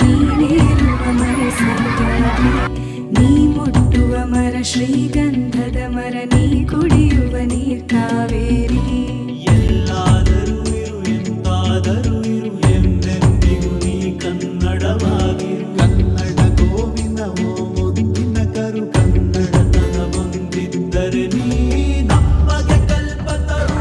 ನೀನೇರುವ ಮರ ಸೌಂದರ್ಯ ನೀ ಮುಟ್ಟುವ ಮರ ಶ್ರೀಗಂಧದ ಮರ ನೀ ಕುಡಿಯುವ ನೀರ್ ಕಾವೇರಿ ಎಲ್ಲಾದರೂ ಇರು ಎಂದಾದರೂ ಇರು ಎಂದೆಂದಿಗೂ ನೀ ಕನ್ನಡವಾಗಿರು ಕನ್ನಡ ಗೋವಿನವೋ ಮುದ್ದಿನ ಕರು ಕನ್ನಡತನ ಬಂದಿದ್ದರೆ ನೀ ನಮಗೆ ಕಲ್ಪತರು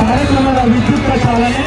ಕಾರ್ಯಕ್ರಮದ ವಿಚಿತ್ರ ಚಾಲನೆ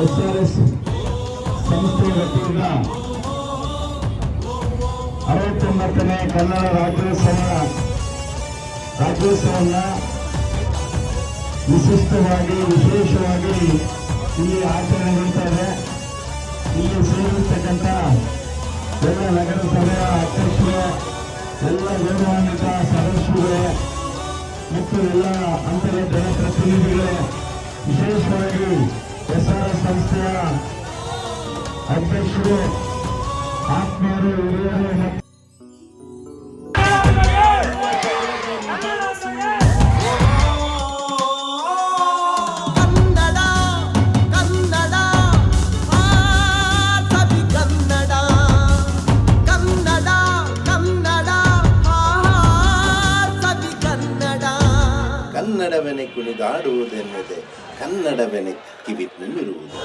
SRS ಸಂಸ್ಥೆಯ ವತಿಯಿಂದ 69ನೇ ಕನ್ನಡ ರಾಜ್ಯೋತ್ಸವವನ್ನು ವಿಶೇಷವಾಗಿ ಇಲ್ಲಿ ಆಚರಣೆಗೊಳ್ತಾ ಇದೆ. ಇಲ್ಲಿ ಸೇರಿರ್ತಕ್ಕಂಥ ಎಲ್ಲ ನಗರಸಭೆಯ ಅಧ್ಯಕ್ಷರು, ಎಲ್ಲ ಗೌರವಾನ್ವಿತ ಸದಸ್ಯರುಗಳೇ ಮತ್ತು ಎಲ್ಲ ಹಂತದ ಜನಪ್ರತಿನಿಧಿಗಳೇ, ವಿಶೇಷವಾಗಿ SRS ಸಂಸ್ಥೆಯ ಅಧ್ಯಕ್ಷರು, ಆತ್ಮೀಯರು, ಹಿರಿಯರು ಕನ್ನಡವೆನೆ ಕುಣಿದಾಡುವುದೆನ್ನದೆ ಕನ್ನಡವೆನೆ ಕಿವಿ ನಿಲ್ಲಿರುವುದು.